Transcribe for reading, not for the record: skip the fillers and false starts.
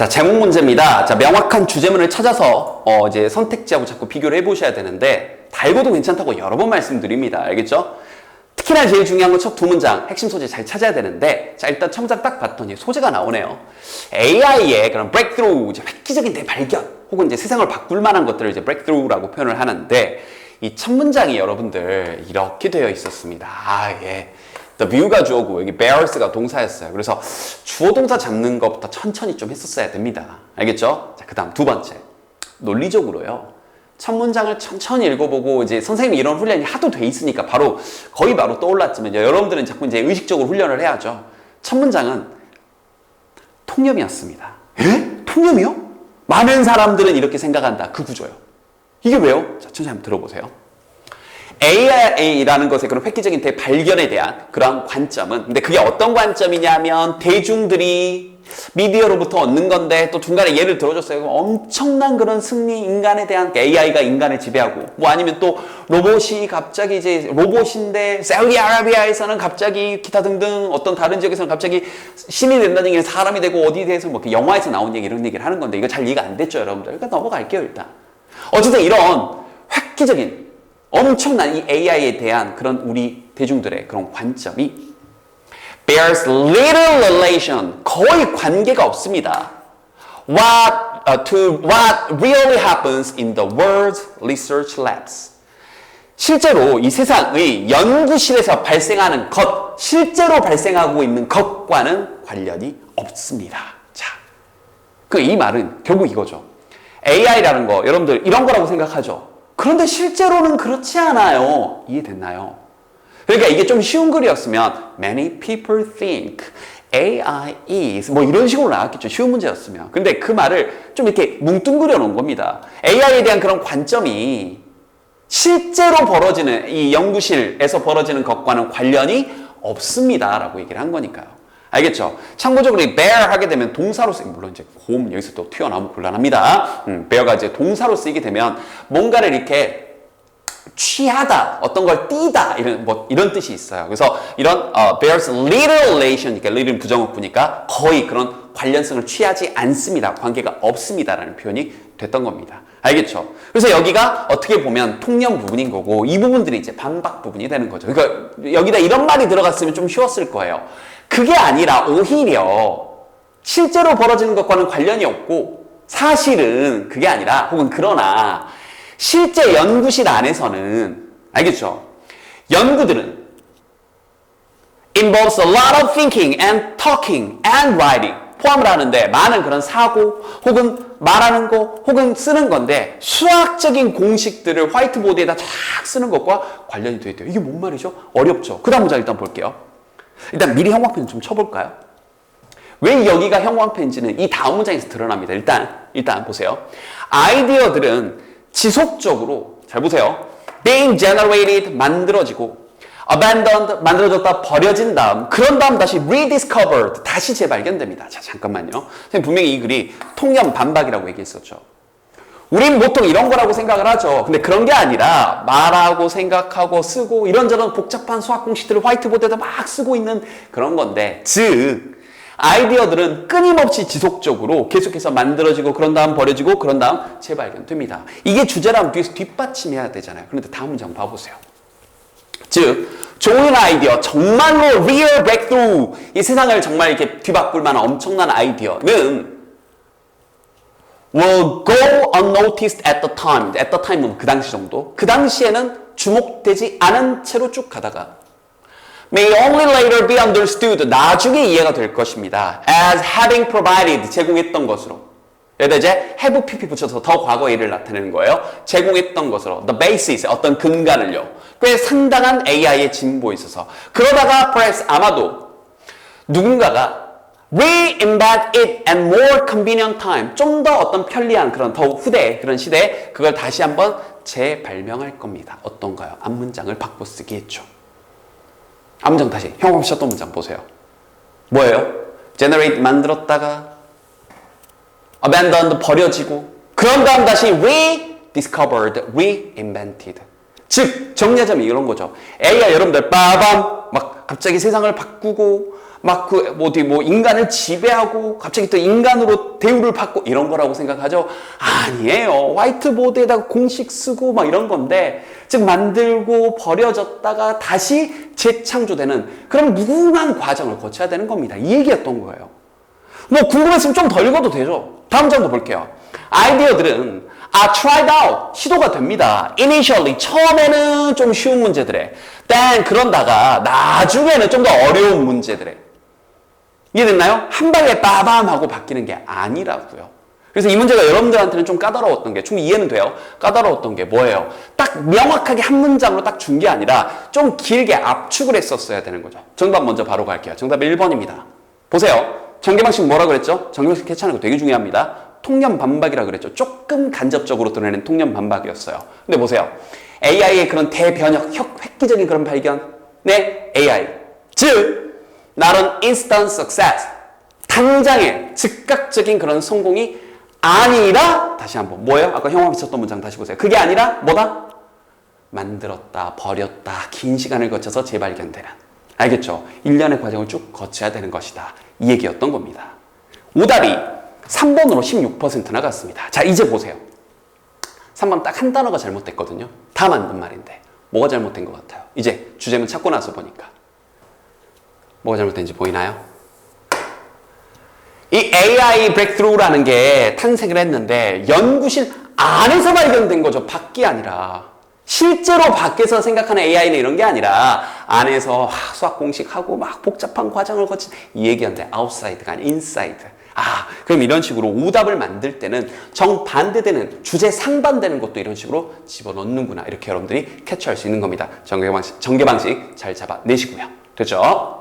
자, 제목 문제입니다. 자, 명확한 주제문을 찾아서 이제 선택지하고 자꾸 비교를 해보셔야 되는데 달고도 괜찮다고 여러 번 말씀드립니다. 알겠죠? 특히나 제일 중요한 건 첫 두 문장 핵심 소재 잘 찾아야 되는데, 자, 일단 첫 문장 딱 봤더니 소재가 나오네요. AI의 그런 breakthrough, 이제 획기적인 대발견 혹은 이제 세상을 바꿀 만한 것들을 이제 breakthrough라고 표현을 하는데, 이 첫 문장이 여러분들 이렇게 되어 있었습니다. 예. The view가 주어고 여기 bears가 동사였어요. 그래서 주어 동사 잡는 것부터 천천히 좀 했었어야 됩니다. 알겠죠? 자, 그 다음 두 번째. 논리적으로요. 첫 문장을 천천히 읽어보고 이제 선생님이 이런 훈련이 하도 돼 있으니까 거의 바로 떠올랐지만 여러분들은 자꾸 이제 의식적으로 훈련을 해야죠. 첫 문장은 통념이었습니다. 에? 통념이요? 많은 사람들은 이렇게 생각한다. 그 구조요. 이게 왜요? 자, 천천히 한번 들어보세요. AI라는 것의 그런 획기적인 대발견에 대한 그런 관점은, 근데 그게 어떤 관점이냐면 대중들이 미디어로부터 얻는 건데, 또 중간에 예를 들어줬어요. 엄청난 그런 승리, 인간에 대한, AI가 인간을 지배하고, 뭐 아니면 또 로봇이 갑자기 이제 로봇인데 사우디아라비아에서는 갑자기 기타 등등 어떤 다른 지역에서는 갑자기 신이 된다는 얘기는 사람이 되고, 어디에 대해서 뭐 영화에서 나온 얘기 이런 얘기를 하는 건데, 이거 잘 이해가 안 됐죠, 여러분들? 그러니까 넘어갈게요, 일단. 어쨌든 이런 획기적인 엄청난 이 AI에 대한 그런 우리 대중들의 그런 관점이 bears little relation, 거의 관계가 없습니다. To what really happens in the world's research labs. 실제로 이 세상의 연구실에서 발생하는 것, 실제로 발생하고 있는 것과는 관련이 없습니다. 자, 이 말은 결국 이거죠. AI라는 거 여러분들 이런 거라고 생각하죠. 그런데 실제로는 그렇지 않아요. 이해됐나요? 그러니까 이게 좀 쉬운 글이었으면 Many people think AI is 뭐 이런 식으로 나왔겠죠. 쉬운 문제였으면. 근데 그 말을 좀 이렇게 뭉뚱그려 놓은 겁니다. AI에 대한 그런 관점이 실제로 벌어지는 이 연구실에서 벌어지는 것과는 관련이 없습니다. 라고 얘기를 한 거니까요. 알겠죠? 참고적으로 이 bear 하게 되면 동사로 쓰기, 물론 이제 곰 여기서 또 튀어나오면 곤란합니다. bear가 이제 동사로 쓰이게 되면 뭔가를 이렇게 취하다, 어떤 걸 띄다, 이런 뜻이 있어요. 그래서 이런 bears little relation, 그러니까 little은 부정어구니까 거의 그런 관련성을 취하지 않습니다. 관계가 없습니다라는 표현이 됐던 겁니다. 알겠죠? 그래서 여기가 어떻게 보면 통념 부분인 거고, 이 부분들이 이제 반박 부분이 되는 거죠. 그러니까 여기다 이런 말이 들어갔으면 좀 쉬웠을 거예요. 그게 아니라 오히려 실제로 벌어지는 것과는 관련이 없고, 사실은 그게 아니라, 혹은 그러나 실제 연구실 안에서는, 알겠죠? 연구들은 involves a lot of thinking and talking and writing 포함을 하는데, 많은 그런 사고 혹은 말하는 거 혹은 쓰는 건데, 수학적인 공식들을 화이트보드에다 쫙 쓰는 것과 관련이 되어 있대요. 이게 뭔 말이죠? 어렵죠? 그 다음 문장 일단 볼게요. 일단 미리 형광펜 좀 쳐볼까요? 왜 여기가 형광펜인지는 이 다음 문장에서 드러납니다. 일단 보세요. 아이디어들은 지속적으로, 잘 보세요. being generated, 만들어지고, abandoned, 만들어졌다, 버려진 다음, 그런 다음 다시 rediscovered, 다시 재발견됩니다. 자, 잠깐만요. 선생님 분명히 이 글이 통념 반박이라고 얘기했었죠. 우린 보통 이런 거라고 생각을 하죠. 근데 그런 게 아니라 말하고 생각하고 쓰고 이런저런 복잡한 수학 공식들을 화이트보드에다 막 쓰고 있는 그런 건데, 즉 아이디어들은 끊임없이 지속적으로 계속해서 만들어지고, 그런 다음 버려지고, 그런 다음 재발견됩니다. 이게 주제라면 뒤에서 뒷받침해야 되잖아요. 그런데 다음 문장 봐보세요. 즉 좋은 아이디어, 정말로 real breakthrough, 이 세상을 정말 이렇게 뒤바꿀 만한 엄청난 아이디어는 will go unnoticed at the time. at the time은 그 당시 정도. 그 당시에는 주목되지 않은 채로 쭉 가다가 may only later be understood. 나중에 이해가 될 것입니다. as having provided. 제공했던 것으로. 여기다 이제 have pp 붙여서 더 과거 일을 나타내는 거예요. 제공했던 것으로. the basis. 어떤 근간을요. 꽤 상당한 AI의 진보에 있어서. 그러다가 perhaps 아마도 누군가가 reinvent it at more convenient time. 좀 더 어떤 편리한 그런 더 후대 그런 시대에 그걸 다시 한번 재발명할 겁니다. 어떤가요? 앞문장을 바꿔 쓰기 했죠. 앞문장 다시 형광 셨던 문장 보세요. 뭐예요? generate 만들었다가 abandoned 버려지고, 그런 다음 다시 rediscovered, reinvented. 즉 정리하자면 이런 거죠. AI 여러분들 빠밤 막 갑자기 세상을 바꾸고 막 어디 인간을 지배하고 갑자기 또 인간으로 대우를 받고 이런 거라고 생각하죠? 아니에요. 화이트보드에다가 공식 쓰고 막 이런 건데, 즉 만들고 버려졌다가 다시 재창조되는 그런 무궁한 과정을 거쳐야 되는 겁니다. 이 얘기였던 거예요. 궁금했으면 좀 더 읽어도 되죠. 다음 장도 볼게요. 아이디어들은 tried out, 시도가 됩니다. Initially, 처음에는 좀 쉬운 문제들에, then 그런다가 나중에는 좀 더 어려운 문제들에. 이해됐나요? 한 방에 빠밤하고 바뀌는 게 아니라고요. 그래서 이 문제가 여러분들한테는 좀 까다로웠던 게, 충분히 이해는 돼요. 까다로웠던 게 뭐예요? 딱 명확하게 한 문장으로 딱 준 게 아니라 좀 길게 압축을 했었어야 되는 거죠. 정답 먼저 바로 갈게요. 정답 1번입니다. 보세요. 전개방식 뭐라 그랬죠? 전개방식 캐치하는 거 되게 중요합니다. 통념반박이라 그랬죠. 조금 간접적으로 드러내는 통념반박이었어요. 근데 보세요. AI의 그런 대변혁, 획기적인 그런 발견. 네, AI. 즉, not an instant success. 당장의 즉각적인 그런 성공이 아니라, 다시 한번, 뭐예요? 아까 형아 비쳤던 문장 다시 보세요. 그게 아니라, 뭐다? 만들었다, 버렸다, 긴 시간을 거쳐서 재발견되는. 알겠죠? 일련의 과정을 쭉 거쳐야 되는 것이다. 이 얘기였던 겁니다. 오답이 3번으로 16% 나갔습니다. 자, 이제 보세요. 3번 딱 한 단어가 잘못됐거든요. 다 만든 말인데. 뭐가 잘못된 것 같아요? 이제 주제문 찾고 나서 보니까. 뭐가 잘못된지 보이나요? 이 AI 브렉트루라는 게 탄생을 했는데 연구실 안에서 발견된 거죠. 밖이 아니라. 실제로 밖에서 생각하는 AI는 이런 게 아니라 안에서 수학 공식하고 막 복잡한 과정을 거친 이 얘기한테 아웃사이드가 아니라 인사이드. 그럼 이런 식으로 오답을 만들 때는 정반대되는 주제 상반되는 것도 이런 식으로 집어넣는구나. 이렇게 여러분들이 캐치할 수 있는 겁니다. 전개 방식 잘 잡아내시고요. 됐죠?